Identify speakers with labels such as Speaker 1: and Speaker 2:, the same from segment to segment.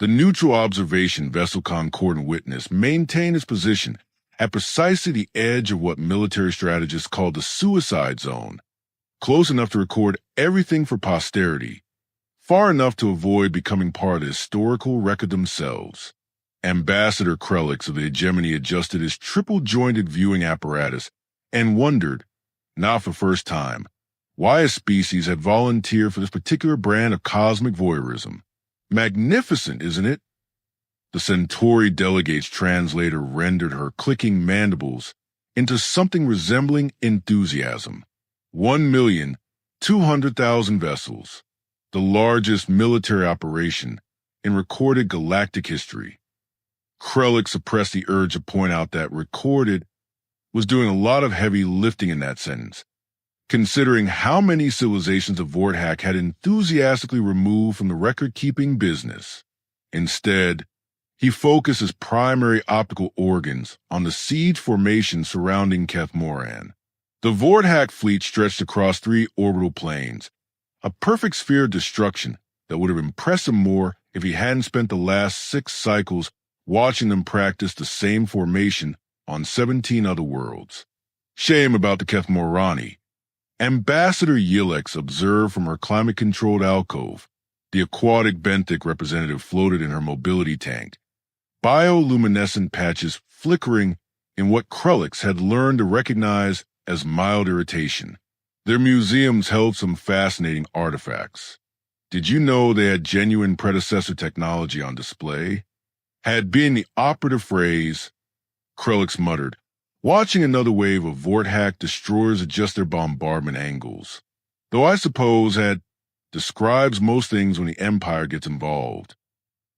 Speaker 1: The neutral observation vessel Concordant Witness maintained its position at precisely the edge of what military strategists call the suicide zone, close enough to record everything for posterity, far enough to avoid becoming part of the historical record themselves. Ambassador Krelix of the Hegemony adjusted his triple-jointed viewing apparatus and wondered, not for the first time, why a species had volunteered for this particular brand of cosmic voyeurism. Magnificent, isn't it? The Centauri delegate's translator rendered her clicking mandibles into something resembling enthusiasm. 1,200,000 vessels, the largest military operation in recorded galactic history. Krelix suppressed the urge to point out that recorded was doing a lot of heavy lifting in that sentence, considering how many civilizations of Vorthak had enthusiastically removed from the record-keeping business. Instead, he focused his primary optical organs on the siege formation surrounding Kethmoran. The Vorthak fleet stretched across 3 orbital planes, a perfect sphere of destruction that would have impressed him more if he hadn't spent the last 6 cycles watching them practice the same formation on 17 other worlds. Shame about the Kethmorani. Ambassador Yillex observed from her climate-controlled alcove. The aquatic benthic representative floated in her mobility tank, bioluminescent patches flickering in what Krelix had learned to recognize as mild irritation. Their museums held some fascinating artifacts. Did you know they had genuine predecessor technology on display? Had been the operative phrase, Krelix muttered, watching another wave of Vorthak destroyers adjust their bombardment angles. Though I suppose that describes most things when the Empire gets involved.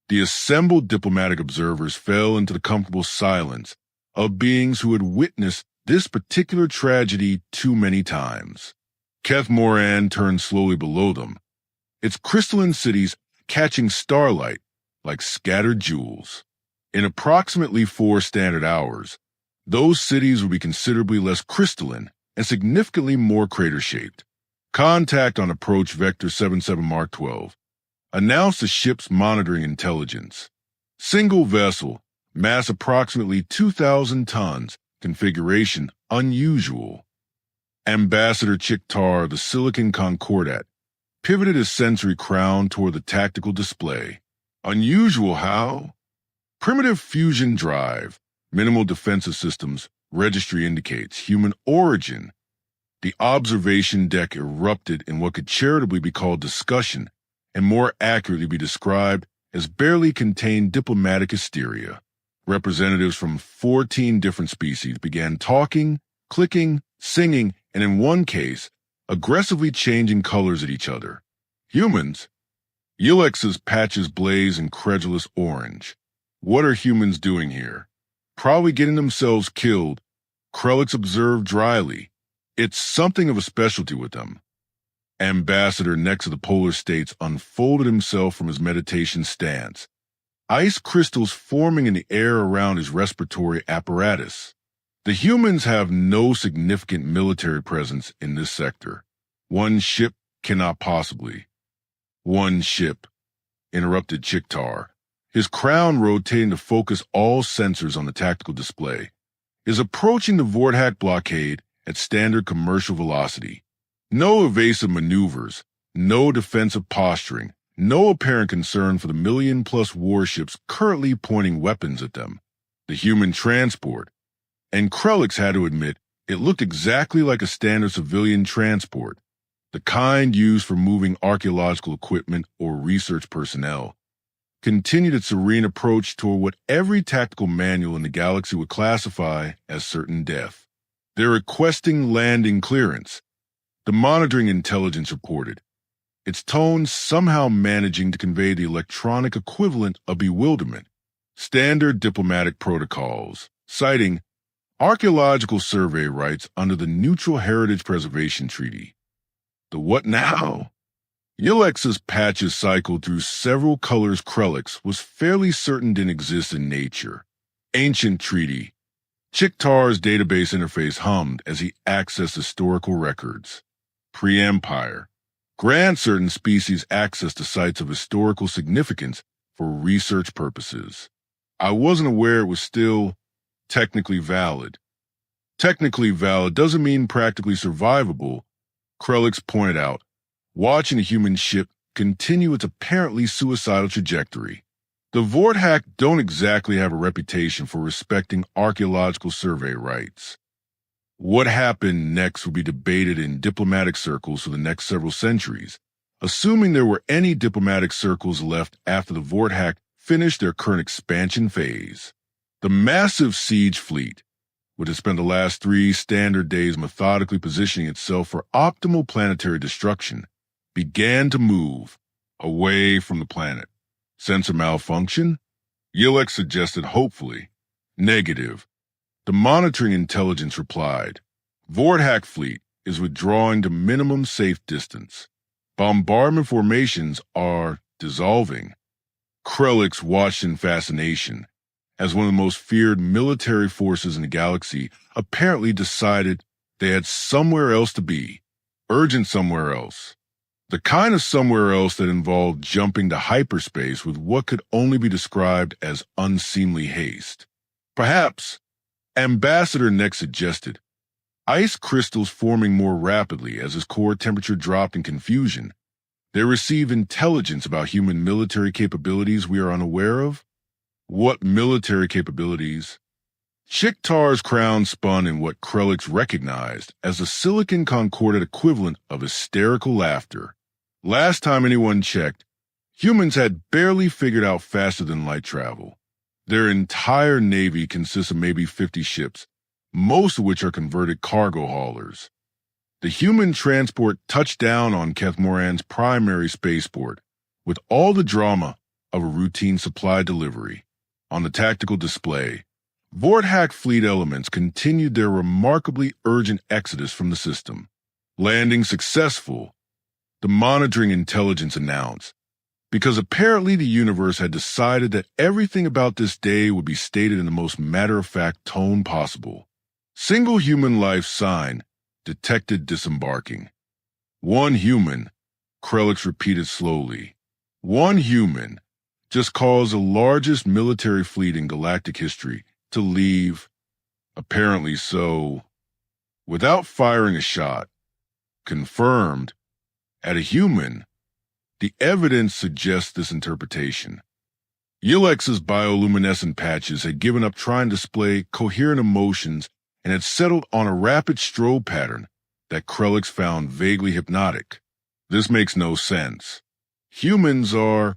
Speaker 1: The assembled diplomatic observers fell into the comfortable silence of beings who had witnessed this particular tragedy too many times. Kethmoran turned slowly below them, its crystalline cities catching starlight like scattered jewels. In approximately 4 standard hours, those cities would be considerably less crystalline and significantly more crater-shaped. Contact on approach Vector 77 Mark 12 announced the ship's monitoring intelligence. Single vessel, mass approximately 2,000 tons, configuration unusual. Ambassador Chiktar of the Silicon Concordat pivoted his sensory crown toward the tactical display. Unusual how? Primitive fusion drive, minimal defensive systems, registry indicates human origin. The observation deck erupted in what could charitably be called discussion and more accurately be described as barely contained diplomatic hysteria. Representatives from 14 different species began talking, clicking, singing, and in one case, aggressively changing colors at each other. Humans? Yillex's patches blaze incredulous orange. What are humans doing here? Probably getting themselves killed, Krelix observed dryly. It's something of a specialty with them. Ambassador next to the polar states unfolded himself from his meditation stance, ice crystals forming in the air around his respiratory apparatus. The humans have no significant military presence in this sector. One ship cannot possibly. One ship, interrupted Chiktar, his crown rotating to focus all sensors on the tactical display, is approaching the Vorthak blockade at standard commercial velocity. No evasive maneuvers, no defensive posturing, no apparent concern for the million-plus warships currently pointing weapons at them. The human transport, and Krelix had to admit it looked exactly like a standard civilian transport, the kind used for moving archaeological equipment or research personnel, continued its serene approach toward what every tactical manual in the galaxy would classify as certain death. They're requesting landing clearance, the monitoring intelligence reported, its tone somehow managing to convey the electronic equivalent of bewilderment. Standard diplomatic protocols, citing archaeological survey rights under the Neutral Heritage Preservation Treaty. The what now? Yillex's patches cycled through several colors Krelix was fairly certain didn't exist in nature. Ancient treaty. Chiktar's database interface hummed as he accessed historical records. Pre-Empire. Grant certain species access to sites of historical significance for research purposes. I wasn't aware it was still technically valid. Technically valid doesn't mean practically survivable, Krelix pointed out, watching a human ship continue its apparently suicidal trajectory. The Vorthack don't exactly have a reputation for respecting archaeological survey rights. What happened next would be debated in diplomatic circles for the next several centuries, assuming there were any diplomatic circles left after the Vorthack finished their current expansion phase. The massive siege fleet, which had spent the last 3 standard days methodically positioning itself for optimal planetary destruction, began to move away from the planet. Sensor malfunction? Yilek suggested hopefully. Negative. The monitoring intelligence replied. Vorthack fleet is withdrawing to minimum safe distance. Bombardment formations are dissolving. Krelix watched in fascination as one of the most feared military forces in the galaxy apparently decided they had somewhere else to be. Urgent somewhere else. The kind of somewhere else that involved jumping to hyperspace with what could only be described as unseemly haste. Perhaps, Ambassador next suggested, ice crystals forming more rapidly as his core temperature dropped in confusion. They receive intelligence about human military capabilities we are unaware of. What military capabilities? Shiktar's crown spun in what Krelix recognized as the Silicon Concordat equivalent of hysterical laughter. Last time anyone checked, humans had barely figured out faster than light travel. Their entire navy consists of maybe 50 ships, most of which are converted cargo haulers. The human transport touched down on Kethmoran's primary spaceport, with all the drama of a routine supply delivery. On the tactical display, Vorthack fleet elements continued their remarkably urgent exodus from the system. Landing successful, the monitoring intelligence announced, because apparently the universe had decided that everything about this day would be stated in the most matter-of-fact tone possible. Single human life sign detected disembarking. One human, Krelix repeated slowly. One human just caused the largest military fleet in galactic history to leave, apparently so, without firing a shot. Confirmed. At a human, the evidence suggests this interpretation. Yilex's bioluminescent patches had given up trying to display coherent emotions and had settled on a rapid strobe pattern that Krelix found vaguely hypnotic. This makes no sense. Humans are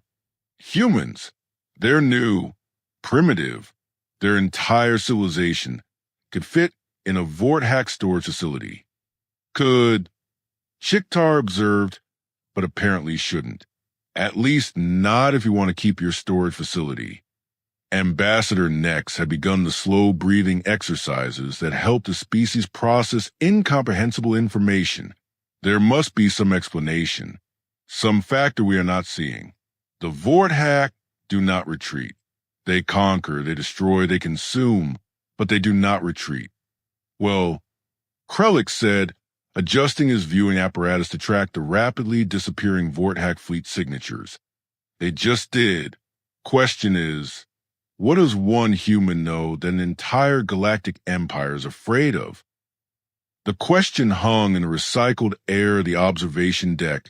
Speaker 1: humans. They're new, primitive. Their entire civilization could fit in a Vorthack storage facility. Could, Shiktar observed, but apparently shouldn't. At least not if you want to keep your storage facility. Ambassador Nex had begun the slow-breathing exercises that help the species process incomprehensible information. There must be some explanation, some factor we are not seeing. The Vorthack do not retreat. They conquer, they destroy, they consume, but they do not retreat. Well, Krelix said, adjusting his viewing apparatus to track the rapidly disappearing Vorthack fleet signatures. They just did. Question is, what does one human know that an entire galactic empire is afraid of? The question hung in the recycled air of the observation deck,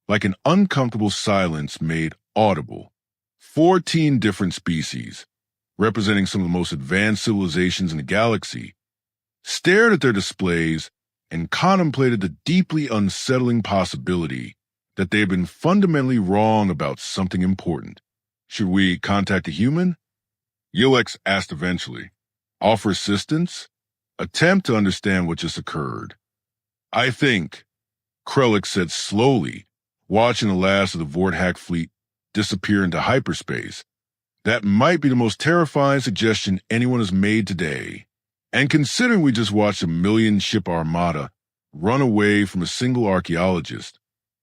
Speaker 1: like an uncomfortable silence made audible. 14 different species, representing some of the most advanced civilizations in the galaxy, stared at their displays and contemplated the deeply unsettling possibility that they had been fundamentally wrong about something important. Should we contact a human? Yilek asked eventually. Offer assistance? Attempt to understand what just occurred. I think, Krelix said slowly, watching the last of the Vorthack fleet disappear into hyperspace, that might be the most terrifying suggestion anyone has made today. And considering we just watched a 1,000,000-ship armada run away from a single archaeologist,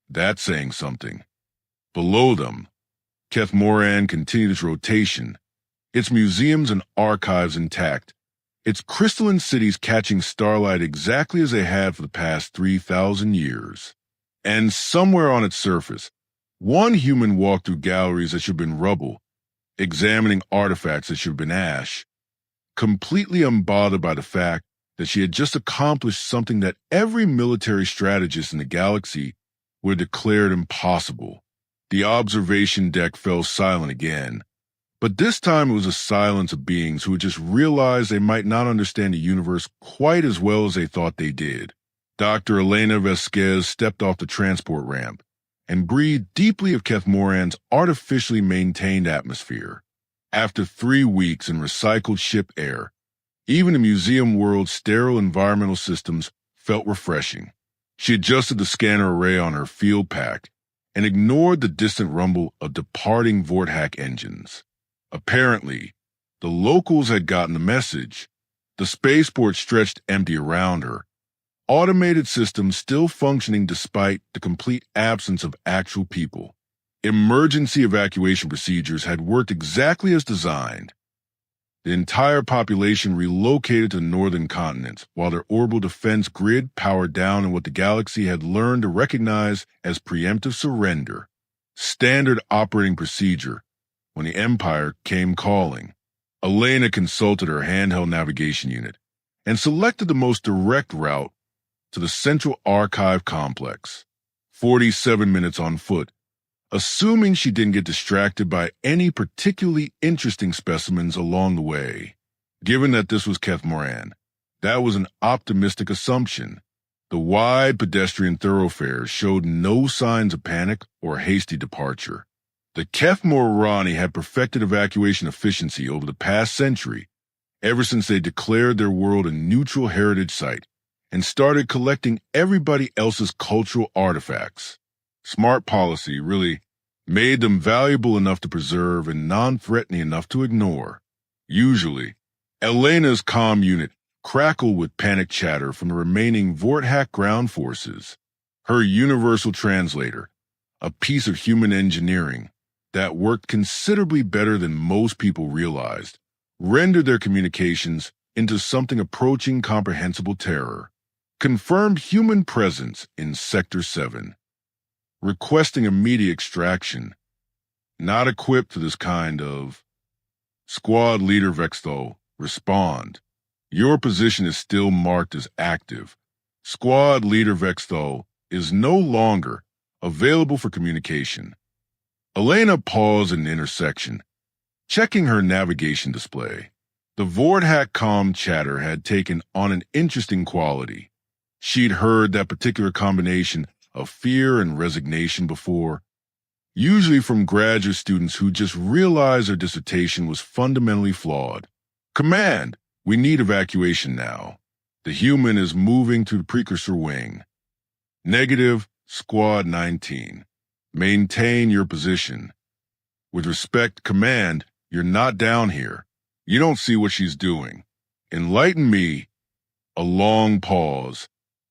Speaker 1: that's saying something. Below them, Kethmoran continued its rotation, its museums and archives intact, its crystalline cities catching starlight exactly as they had for the past 3,000 years. And somewhere on its surface, one human walked through galleries that should have been rubble examining artifacts that should have been ash, completely unbothered by the fact that she had just accomplished something that every military strategist in the galaxy would have declared impossible. The observation deck fell silent again, but this time it was a silence of beings who had just realized they might not understand the universe quite as well as they thought they did. Dr. Elena Vasquez stepped off the transport ramp and breathed deeply of Keth Moran's artificially maintained atmosphere. After 3 weeks in recycled ship air, even the museum world's sterile environmental systems felt refreshing. She adjusted the scanner array on her field pack and ignored the distant rumble of departing Vorthak engines. Apparently, the locals had gotten the message. The spaceport stretched empty around her, automated systems still functioning despite the complete absence of actual people. Emergency evacuation procedures had worked exactly as designed. The entire population relocated to the northern continents, while their orbital defense grid powered down in what the galaxy had learned to recognize as preemptive surrender, standard operating procedure when the Empire came calling. Elena consulted her handheld navigation unit and selected the most direct route to the Central Archive complex, 47 minutes on foot, assuming she didn't get distracted by any particularly interesting specimens along the way. Given that this was Keth Moran, that was an optimistic assumption. The wide pedestrian thoroughfares showed no signs of panic or hasty departure. The Keth Morani had perfected evacuation efficiency over the past century, ever since they declared their world a neutral heritage site and started collecting everybody else's cultural artifacts. Smart policy really made them valuable enough to preserve and non-threatening enough to ignore. Usually, Elena's comm unit crackled with panic chatter from the remaining Vorthak ground forces. Her universal translator, a piece of human engineering that worked considerably better than most people realized, rendered their communications into something approaching comprehensible terror. Confirmed human presence in Sector 7. Requesting immediate extraction. Not equipped for this kind of... Squad Leader Vexthal, respond. Your position is still marked as active. Squad Leader Vexthal is no longer available for communication. Elena paused in the intersection, checking her navigation display. The Vorthak comm chatter had taken on an interesting quality. She'd heard that particular combination of fear and resignation before, usually from graduate students who just realized their dissertation was fundamentally flawed. Command, we need evacuation now. The human is moving to the precursor wing. Negative, Squad 19. Maintain your position. With respect, Command, you're not down here. You don't see what she's doing. Enlighten me. A long pause,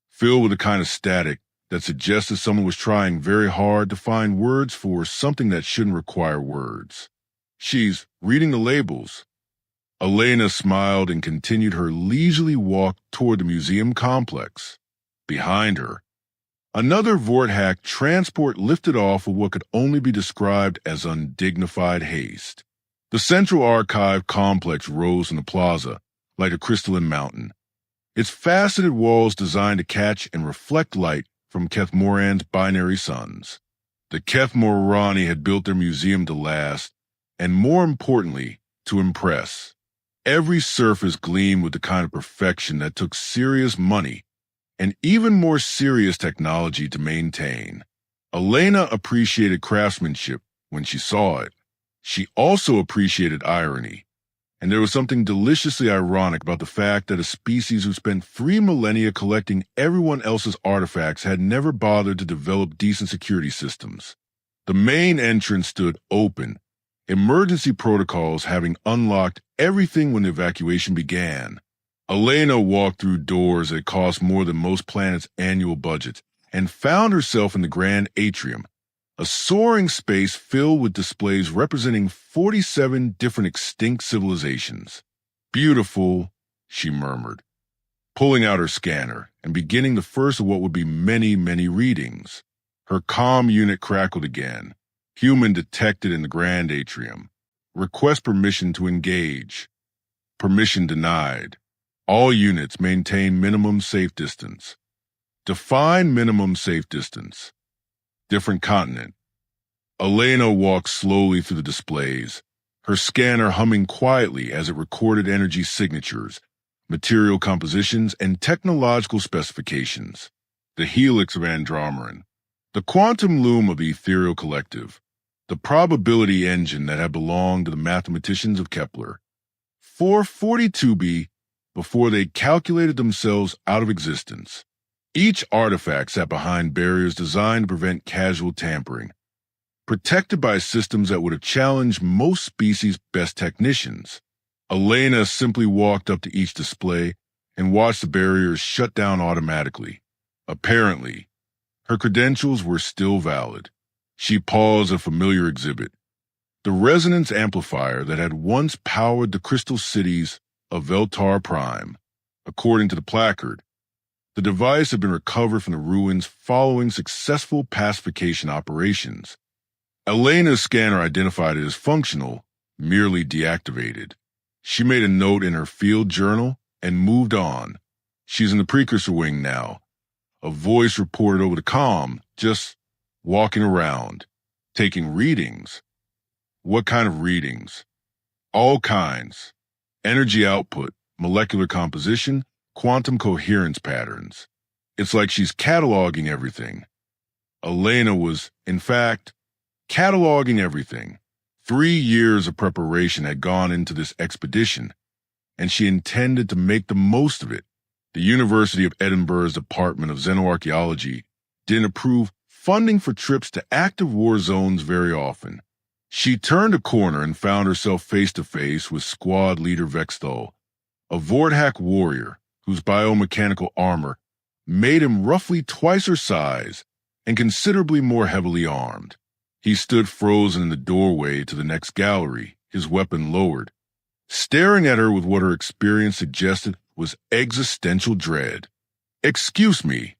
Speaker 1: filled with a kind of static that suggested someone was trying very hard to find words for something that shouldn't require words. She's reading the labels. Elena smiled and continued her leisurely walk toward the museum complex. Behind her, another Vorthak transport lifted off with what could only be described as undignified haste. The Central Archive complex rose in the plaza like a crystalline mountain, its faceted walls designed to catch and reflect light from Keth Moran's binary suns. The Keth Morani had built their museum to last, and more importantly, to impress. Every surface gleamed with the kind of perfection that took serious money and even more serious technology to maintain. Elena appreciated craftsmanship when she saw it. She also appreciated irony, and there was something deliciously ironic about the fact that a species who spent 3 millennia collecting everyone else's artifacts had never bothered to develop decent security systems. The main entrance stood open, emergency protocols having unlocked everything when the evacuation began. Elena walked through doors that cost more than most planets' annual budgets and found herself in the Grand Atrium, a soaring space filled with displays representing 47 different extinct civilizations. Beautiful, she murmured, pulling out her scanner and beginning the first of what would be many, many readings. Her comm unit crackled again. Human detected in the Grand Atrium. Request permission to engage. Permission denied. All units maintain minimum safe distance. Define minimum safe distance. Different continent. Elena walked slowly through the displays, her scanner humming quietly as it recorded energy signatures, material compositions, and technological specifications. The helix of Andromeron, the quantum loom of the ethereal collective, the probability engine that had belonged to the mathematicians of Kepler. 442b, before they calculated themselves out of existence. Each artifact sat behind barriers designed to prevent casual tampering, protected by systems that would have challenged most species' best technicians. Elena simply walked up to each display and watched the barriers shut down automatically. Apparently, her credentials were still valid. She paused at a familiar exhibit, the resonance amplifier that had once powered the crystal cities of Veltar Prime. According to the placard, the device had been recovered from the ruins following successful pacification operations. Elena's scanner identified it as functional, merely deactivated. She made a note in her field journal and moved on. She's in the precursor wing now. A voice reported over the comm, just walking around, taking readings. What kind of readings? All kinds. Energy output, molecular composition, quantum coherence patterns. It's like she's cataloging everything. Elena was, in fact, cataloging everything. 3 years of preparation had gone into this expedition, and she intended to make the most of it. The University of Edinburgh's Department of Xenoarchaeology didn't approve funding for trips to active war zones very often. She turned a corner and found herself face-to-face with squad leader Vexthal, a Vorthak warrior whose biomechanical armor made him roughly twice her size and considerably more heavily armed. He stood frozen in the doorway to the next gallery, his weapon lowered, staring at her with what her experience suggested was existential dread. "Excuse me,"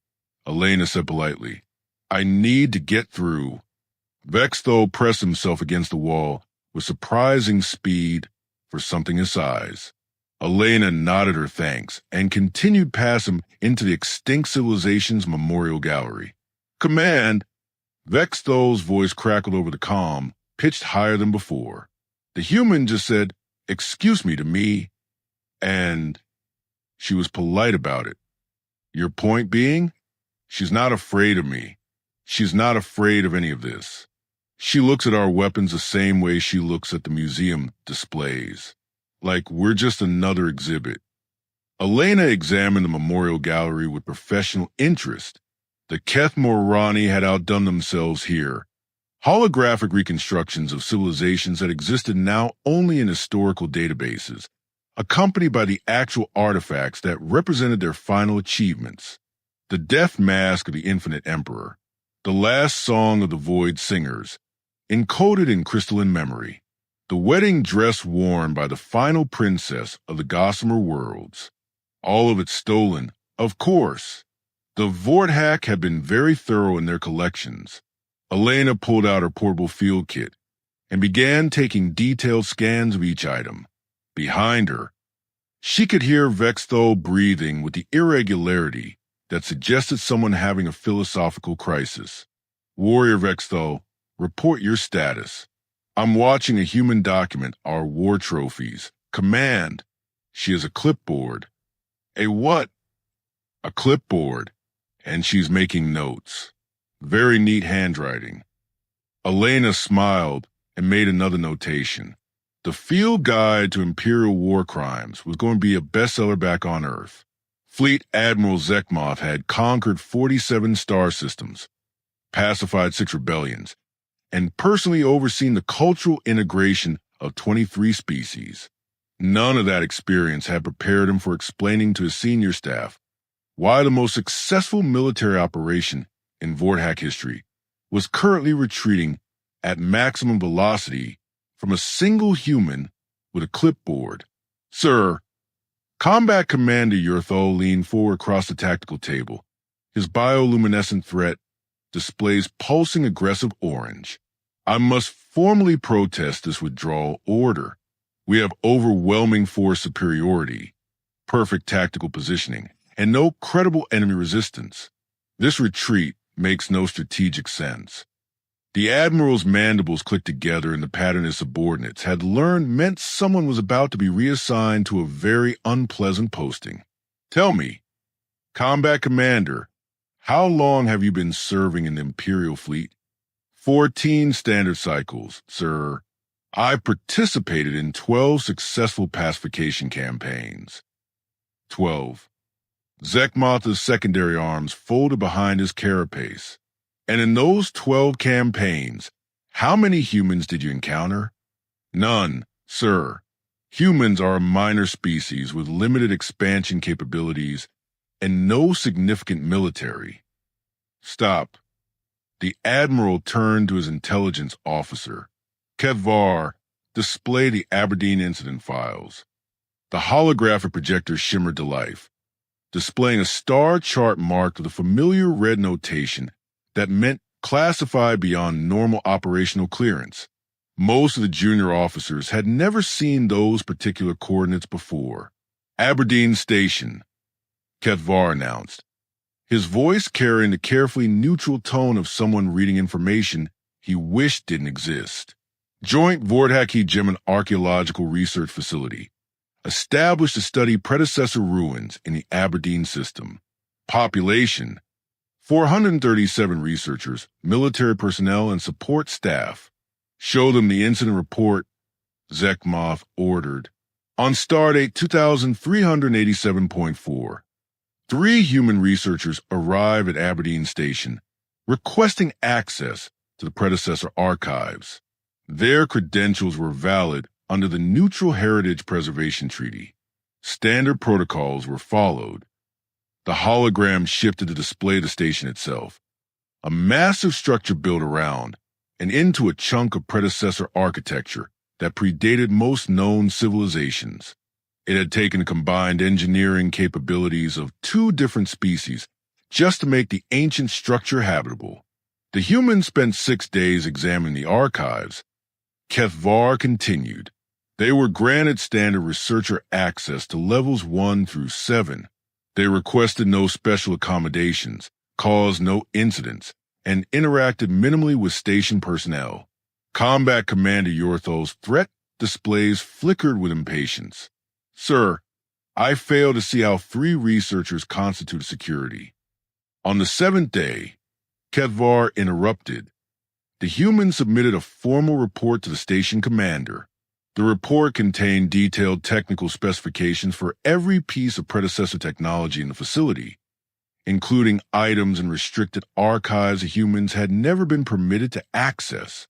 Speaker 1: Elena said politely. "I need to get through." Vexthal pressed himself against the wall with surprising speed for something his size. Elena nodded her thanks and continued past him into the Extinct Civilizations Memorial Gallery. "Command!" Vexthal's voice crackled over the comm, pitched higher than before. The human just said, "Excuse me" to me, and she was polite about it. Your point being? She's not afraid of me. She's not afraid of any of this. She looks at our weapons the same way she looks at the museum displays. Like we're just another exhibit. Elena examined the memorial gallery with professional interest. The Keth Morani had outdone themselves here. Holographic reconstructions of civilizations that existed now only in historical databases, accompanied by the actual artifacts that represented their final achievements. The death mask of the Infinite Emperor, the last song of the Void Singers, encoded in crystalline memory, the wedding dress worn by the final princess of the Gossamer worlds. All of it stolen, of course. The Vorthak had been very thorough in their collections. Elena pulled out her portable field kit and began taking detailed scans of each item. Behind her, she could hear Vexthal breathing with the irregularity that suggested someone having a philosophical crisis. "Warrior Vexthal, report your status. I'm watching a human document our war trophies. Command." She has a clipboard. "A what?" "A clipboard. And she's making notes. Very neat handwriting." Elena smiled and made another notation. The Field Guide to Imperial War Crimes was going to be a bestseller back on Earth. Fleet Admiral Zekmoth had conquered 47 star systems, pacified 6 rebellions, and personally overseen the cultural integration of 23 species. None of that experience had prepared him for explaining to his senior staff why the most successful military operation in Vorthak history was currently retreating at maximum velocity from a single human with a clipboard. "Sir," Combat Commander Yurthol leaned forward across the tactical table. His bioluminescent threat displays pulsing aggressive orange. "I must formally protest this withdrawal order. We have overwhelming force superiority, perfect tactical positioning, and no credible enemy resistance. This retreat makes no strategic sense. The admiral's mandibles clicked together in the pattern his subordinates had learned meant someone was about to be reassigned to a very unpleasant posting. Tell me, Combat Commander, how long have you been serving in the Imperial Fleet? 14 standard cycles, sir. I participated in 12 successful pacification campaigns. 12. Zekmoth's secondary arms folded behind his carapace. And in those 12 campaigns, how many humans did you encounter? None, sir. Humans are a minor species with limited expansion capabilities and no significant military. Stop. The Admiral turned to his intelligence officer. Ketvar, display the Aberdeen incident files. The holographic projector shimmered to life, displaying a star chart marked with a familiar red notation that meant classified beyond normal operational clearance. Most of the junior officers had never seen those particular coordinates before. Aberdeen Station, Ketvar announced, his voice carrying the carefully neutral tone of someone reading information he wished didn't exist. Joint Vordhaki-Jemen Archaeological Research Facility, established to study predecessor ruins in the Aberdeen system. Population, 437 researchers, military personnel, and support staff. Show them the incident report, Zekmoth ordered. On stardate 2387.4, 3 human researchers arrive at Aberdeen Station, requesting access to the predecessor archives. Their credentials were valid under the Neutral Heritage Preservation Treaty. Standard protocols were followed. The hologram shifted to display the station itself, a massive structure built around and into a chunk of predecessor architecture that predated most known civilizations. It had taken the combined engineering capabilities of 2 different species just to make the ancient structure habitable. The humans spent 6 days examining the archives. Ketvar continued. They were granted standard researcher access to levels 1 through 7. They requested no special accommodations, caused no incidents, and interacted minimally with station personnel. Combat Commander Yorthol's threat displays flickered with impatience. Sir, I fail to see how 3 researchers constitute security. On the 7th day, Ketvar interrupted. The humans submitted a formal report to the station commander. The report contained detailed technical specifications for every piece of predecessor technology in the facility, including items and restricted archives the humans had never been permitted to access.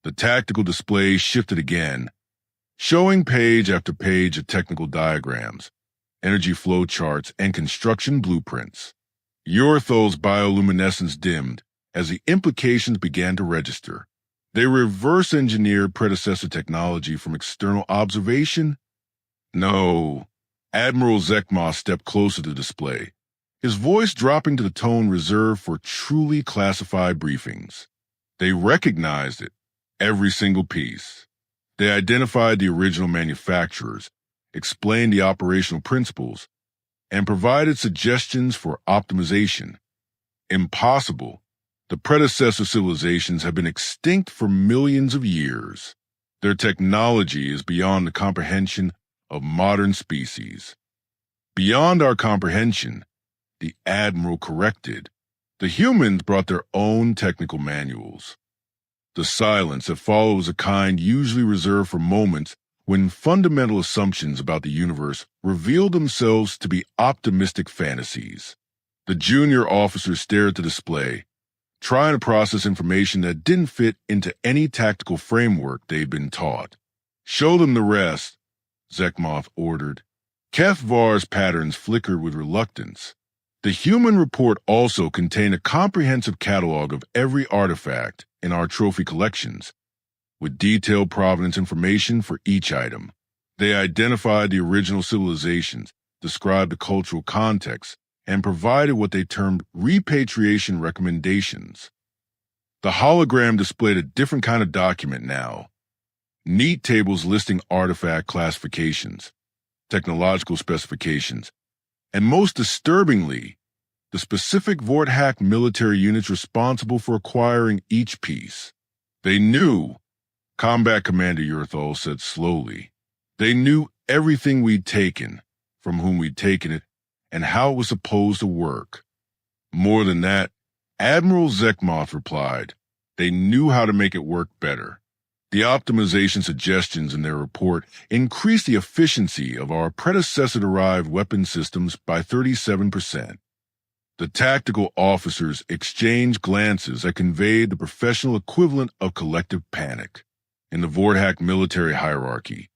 Speaker 1: The tactical display shifted again, showing page after page of technical diagrams, energy flow charts, and construction blueprints. Yorthol's bioluminescence dimmed as the implications began to register. They reverse-engineered predecessor technology from external observation? No. Admiral Zekmoth stepped closer to the display, his voice dropping to the tone reserved for truly classified briefings. They recognized it, every single piece. They identified the original manufacturers, explained the operational principles, and provided suggestions for optimization. Impossible. The predecessor civilizations have been extinct for millions of years. Their technology is beyond the comprehension of modern species. Beyond our comprehension, the Admiral corrected. The humans brought their own technical manuals. The silence that followed was a kind usually reserved for moments when fundamental assumptions about the universe revealed themselves to be optimistic fantasies. The junior officers stared at the display, trying to process information that didn't fit into any tactical framework they'd been taught. Show them the rest, Zekmoth ordered. Ketvar's patterns flickered with reluctance. The human report also contained a comprehensive catalog of every artifact in our trophy collections, with detailed provenance information for each item. They identified the original civilizations, described the cultural context, and provided what they termed repatriation recommendations. The hologram displayed a different kind of document now. Neat tables listing artifact classifications, technological specifications, and most disturbingly, the specific Vorthack military units responsible for acquiring each piece. They knew, Combat Commander Yurthal said slowly, they knew everything we'd taken, from whom we'd taken it, and how it was supposed to work. More than that, Admiral Zekmoth replied, they knew how to make it work better. The optimization suggestions in their report increased the efficiency of our predecessor-derived weapon systems by 37%. The tactical officers exchanged glances that conveyed the professional equivalent of collective panic. In the Vorthack military hierarchy,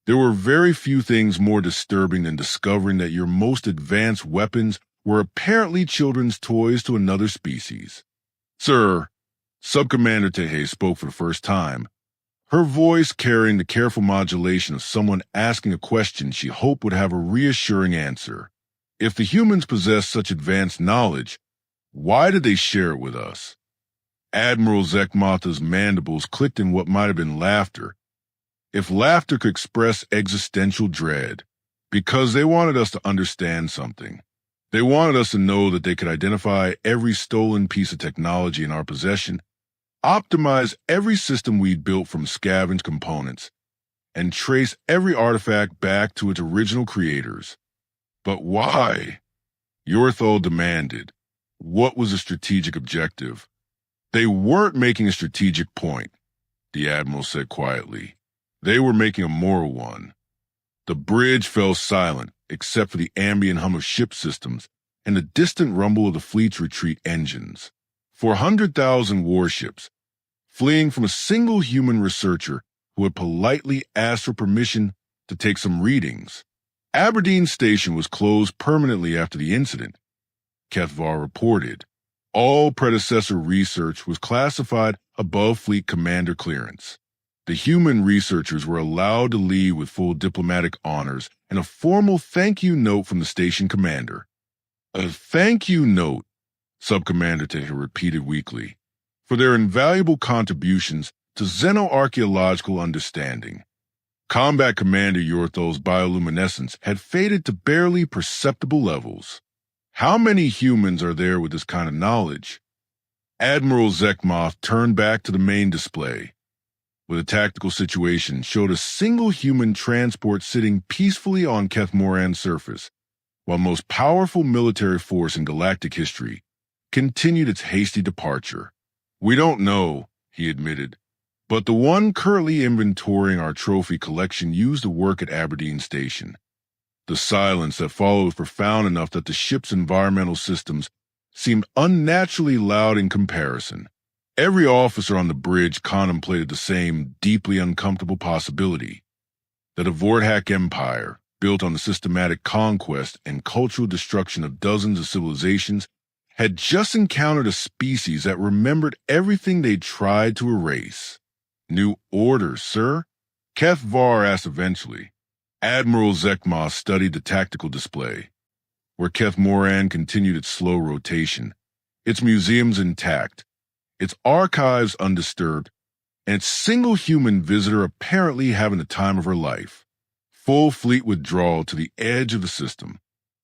Speaker 1: there were very few things more disturbing than discovering that your most advanced weapons were apparently children's toys to another species. Sir, Subcommander Tehe spoke for the first time, her voice carrying the careful modulation of someone asking a question she hoped would have a reassuring answer. If the humans possessed such advanced knowledge, why did they share it with us? Admiral Zekmotha's mandibles clicked in what might have been laughter. If laughter could express existential dread, because they wanted us to understand something. They wanted us to know that they could identify every stolen piece of technology in our possession, optimize every system we'd built from scavenged components, and trace every artifact back to its original creators. But why? Yurthal demanded. What was the strategic objective? They weren't making a strategic point, the Admiral said quietly. They were making a moral one. The bridge fell silent, except for the ambient hum of ship systems and the distant rumble of the fleet's retreat engines. 400,000 warships, fleeing from a single human researcher who had politely asked for permission to take some readings. Aberdeen Station was closed permanently after the incident, Kethvar reported. All predecessor research was classified above fleet commander clearance. The human researchers were allowed to leave with full diplomatic honors and a formal thank you note from the station commander. A thank you note, Subcommander Tehe repeated weakly, for their invaluable contributions to xenoarchaeological understanding. Combat Commander Yurthal's bioluminescence had faded to barely perceptible levels. How many humans are there with this kind of knowledge? Admiral Zekmoth turned back to the main display, where the tactical situation showed a single human transport sitting peacefully on Kethmoran's surface, while most powerful military force in galactic history continued its hasty departure. We don't know, he admitted, but the one currently inventorying our trophy collection used to work at Aberdeen Station. The silence that followed was profound enough that the ship's environmental systems seemed unnaturally loud in comparison. Every officer on the bridge contemplated the same deeply uncomfortable possibility, that a Vorthack empire, built on the systematic conquest and cultural destruction of dozens of civilizations, had just encountered a species that remembered everything they'd tried to erase. New orders, sir? Kethvar asked eventually. Admiral Zekmoth studied the tactical display, where Kethmoran continued its slow rotation, its museums intact, its archives undisturbed, and its single human visitor apparently having the time of her life. Full fleet withdrawal to the edge of the system,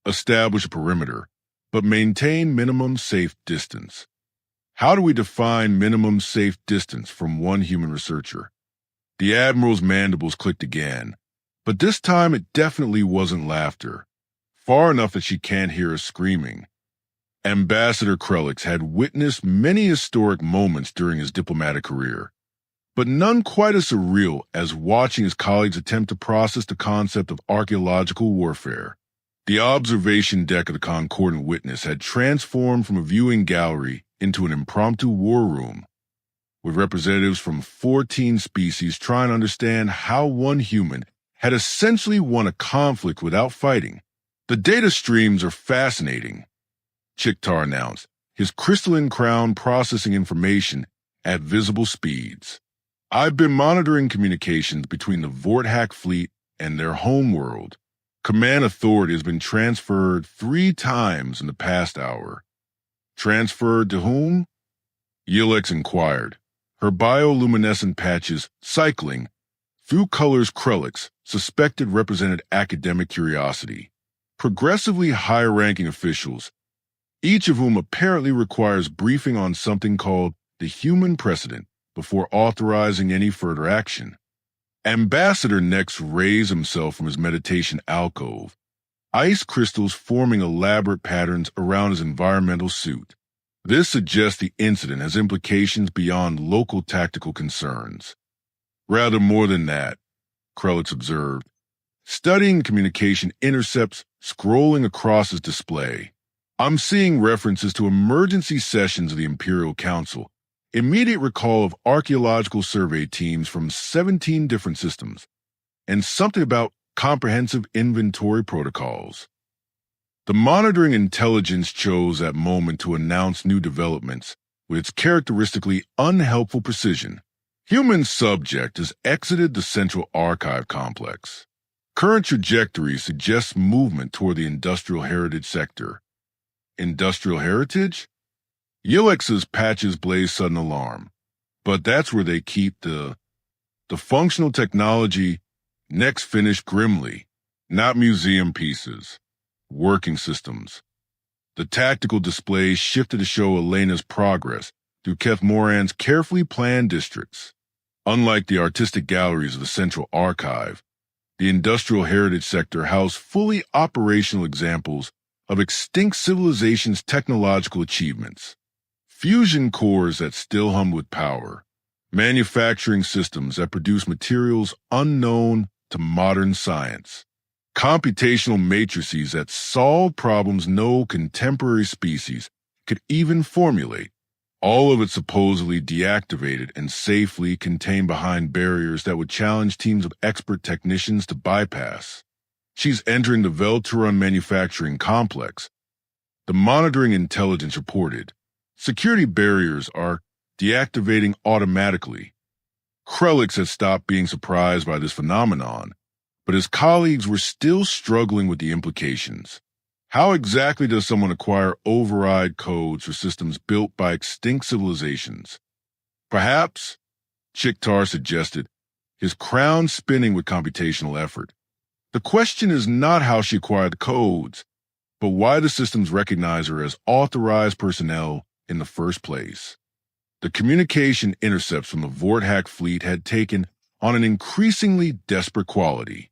Speaker 1: establish a perimeter, but maintain minimum safe distance. How do we define minimum safe distance from one human researcher? The Admiral's mandibles clicked again, but this time it definitely wasn't laughter, far enough that she can't hear us screaming. Ambassador Krellix had witnessed many historic moments during his diplomatic career, but none quite as surreal as watching his colleagues attempt to process the concept of archaeological warfare. The observation deck of the Concordant Witness had transformed from a viewing gallery into an impromptu war room, with representatives from 14 species trying to understand how one human had essentially won a conflict without fighting. The data streams are fascinating, Chiktar announced, his crystalline crown processing information at visible speeds. I've been monitoring communications between the Vorthack fleet and their homeworld. Command authority has been transferred 3 times in the past hour. Transferred to whom? Yelex inquired, her bioluminescent patches cycling through colors Krellix suspected represented academic curiosity. Progressively higher-ranking officials, each of whom apparently requires briefing on something called the human precedent before authorizing any further action. Ambassador next raised himself from his meditation alcove, ice crystals forming elaborate patterns around his environmental suit. This suggests the incident has implications beyond local tactical concerns. Rather more than that, Krellix observed, studying communication intercepts scrolling across his display. I'm seeing references to emergency sessions of the Imperial Council, immediate recall of archaeological survey teams from 17 different systems, and something about comprehensive inventory protocols. The monitoring intelligence chose that moment to announce new developments with its characteristically unhelpful precision. Human subject has exited the Central Archive complex. Current trajectory suggests movement toward the Industrial Heritage sector. Industrial Heritage? Yelex's patches blaze sudden alarm. But that's where they keep the functional technology next finished grimly, not museum pieces, working systems. The tactical displays shifted to show Elena's progress through Keth Moran's carefully planned districts. Unlike the artistic galleries of the Central Archive, the Industrial Heritage sector housed fully operational examples of extinct civilizations' technological achievements. Fusion cores that still hum with power, manufacturing systems that produce materials unknown to modern science, computational matrices that solve problems no contemporary species could even formulate, all of it supposedly deactivated and safely contained behind barriers that would challenge teams of expert technicians to bypass. She's entering the Velturan manufacturing complex. The monitoring intelligence reported, security barriers are deactivating automatically. Krellix had stopped being surprised by this phenomenon, but his colleagues were still struggling with the implications. How exactly does someone acquire override codes for systems built by extinct civilizations? Perhaps, Chiktar suggested, his crown spinning with computational effort. The question is not how she acquired the codes, but why the systems recognize her as authorized personnel in the first place. The communication intercepts from the Vorthak fleet had taken on an increasingly desperate quality.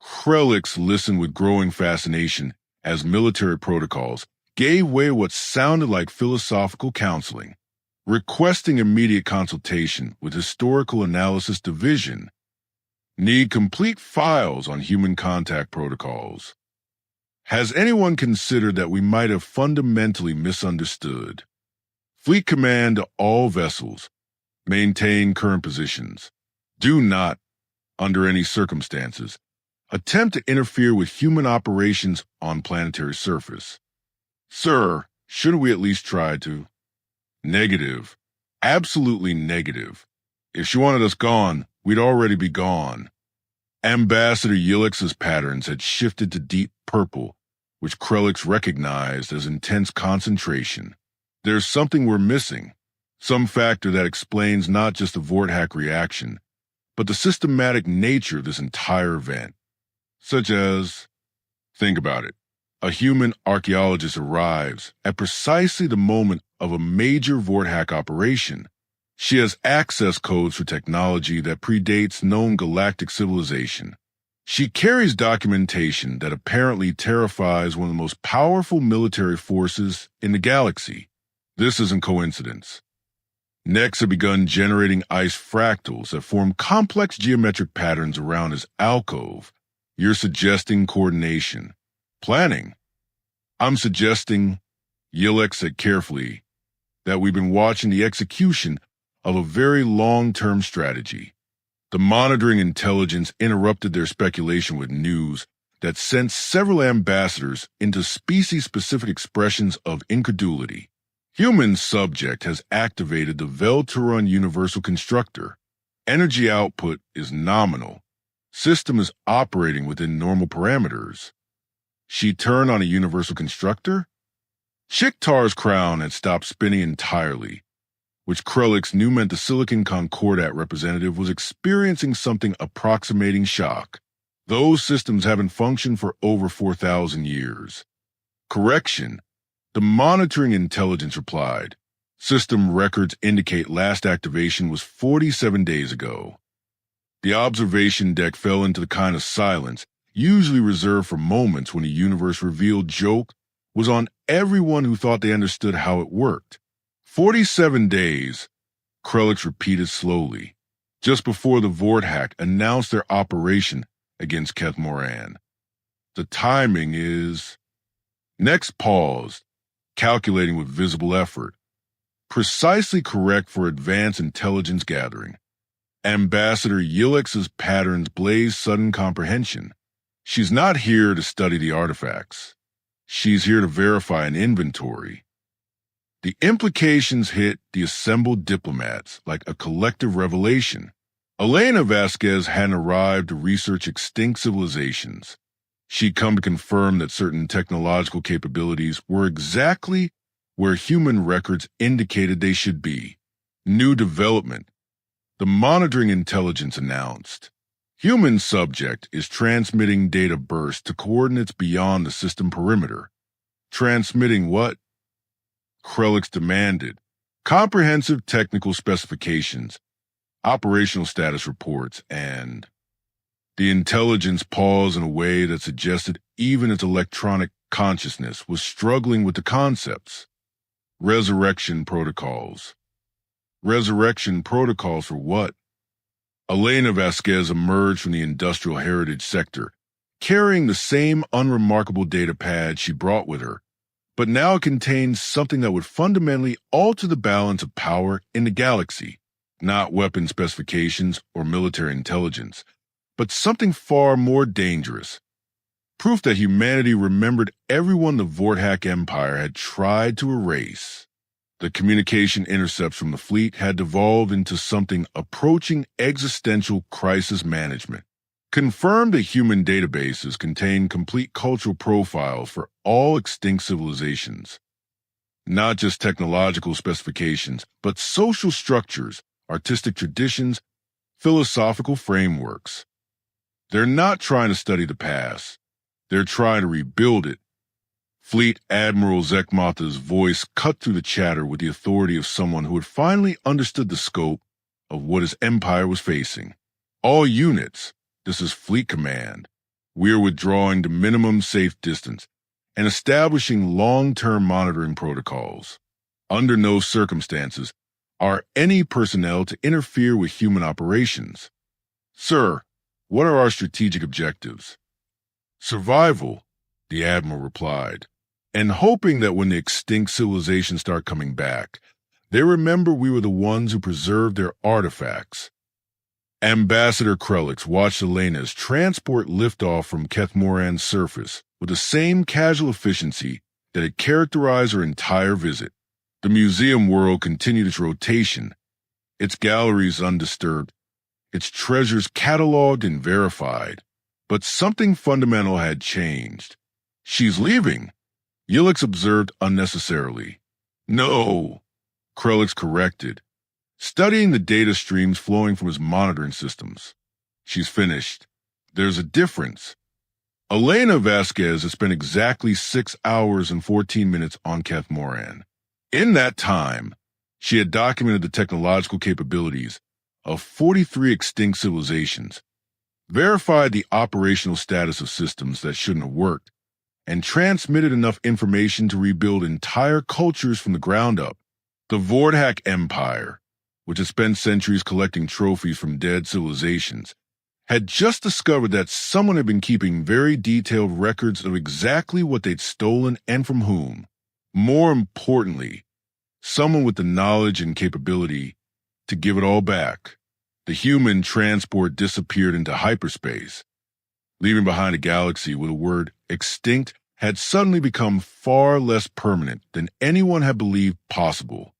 Speaker 1: Krellix listened with growing fascination as military protocols gave way to what sounded like philosophical counseling, requesting immediate consultation with Historical Analysis Division. Need complete files on human contact protocols. Has anyone considered that we might have fundamentally misunderstood? Fleet command to all vessels. Maintain current positions. Do not, under any circumstances, attempt to interfere with human operations on planetary surface. Sir, shouldn't we at least try to? Negative. Absolutely negative. If she wanted us gone, we'd already be gone. Ambassador Yelex's patterns had shifted to deep purple, which Krellix recognized as intense concentration. There's something we're missing, some factor that explains not just the Vorthak reaction, but the systematic nature of this entire event. Such as, think about it, a human archaeologist arrives at precisely the moment of a major Vorthak operation. She has access codes for technology that predates known galactic civilization. She carries documentation that apparently terrifies one of the most powerful military forces in the galaxy. This isn't coincidence. Nex had begun generating ice fractals that form complex geometric patterns around his alcove. You're suggesting coordination. Planning. I'm suggesting, Yelex said carefully, that we've been watching the execution of a very long-term strategy. The monitoring intelligence interrupted their speculation with news that sent several ambassadors into species-specific expressions of incredulity. Human subject has activated the Velturan Universal Constructor. Energy output is nominal. System is operating within normal parameters. She turned on a Universal Constructor? Chiktar's crown had stopped spinning entirely. which Krelix knew meant the Silicon Concordat representative was experiencing something approximating shock. Those systems haven't functioned for over 4,000 years. Correction. The monitoring intelligence replied. System records indicate last activation was 47 days ago. The observation deck fell into the kind of silence usually reserved for moments when a universe-revealed joke was on everyone who thought they understood how it worked. 47 days, Krelix repeated slowly, just before the Vorthack announced their operation against Keth Moran. The timing is... Next paused, calculating with visible effort. Precisely correct for advanced intelligence gathering. Ambassador Yilex's patterns blaze sudden comprehension. She's not here to study the artifacts. She's here to verify an inventory. The implications hit the assembled diplomats like a collective revelation. Elena Vasquez hadn't arrived to research extinct civilizations. She'd come to confirm that certain technological capabilities were exactly where human records indicated they should be. New development. The monitoring intelligence announced. Human subject is transmitting data bursts to coordinates beyond the system perimeter. Transmitting what? Krelix demanded. Comprehensive technical specifications, operational status reports, and... The intelligence paused in a way that suggested even its electronic consciousness was struggling with the concepts. Resurrection protocols. Resurrection protocols for what? Elena Vasquez emerged from the industrial heritage sector, carrying the same unremarkable data pad she brought with her, but now it contained something that would fundamentally alter the balance of power in the galaxy, not weapon specifications or military intelligence, but something far more dangerous. Proof that humanity remembered everyone the Vorthack Empire had tried to erase. The communication intercepts from the fleet had devolved into something approaching existential crisis management. Confirmed that human databases contain complete cultural profiles for all extinct civilizations. Not just technological specifications, but social structures, artistic traditions, philosophical frameworks. They're not trying to study the past. They're trying to rebuild it. Fleet Admiral Zekmata's voice cut through the chatter with the authority of someone who had finally understood the scope of what his empire was facing. All units, this is Fleet Command. We're withdrawing to minimum safe distance and establishing long-term monitoring protocols. Under no circumstances are any personnel to interfere with human operations. Sir, what are our strategic objectives? Survival, the Admiral replied, and hoping that when the extinct civilizations start coming back, they remember we were the ones who preserved their artifacts. Ambassador Krelix watched Elena's transport lift off from Keth Moran's surface with the same casual efficiency that had characterized her entire visit. The museum world continued its rotation, its galleries undisturbed, its treasures cataloged and verified. But something fundamental had changed. She's leaving, Yilix observed unnecessarily. No, Krelix corrected, studying the data streams flowing from his monitoring systems. She's finished. There's a difference. Elena Vasquez has spent exactly 6 hours and 14 minutes on Keth Moran. In that time, she had documented the technological capabilities of 43 extinct civilizations, verified the operational status of systems that shouldn't have worked, and transmitted enough information to rebuild entire cultures from the ground up. The Vorthack Empire, which had spent centuries collecting trophies from dead civilizations, had just discovered that someone had been keeping very detailed records of exactly what they'd stolen and from whom. More importantly, someone with the knowledge and capability to give it all back. The human transport disappeared into hyperspace, leaving behind a galaxy where the word extinct had suddenly become far less permanent than anyone had believed possible.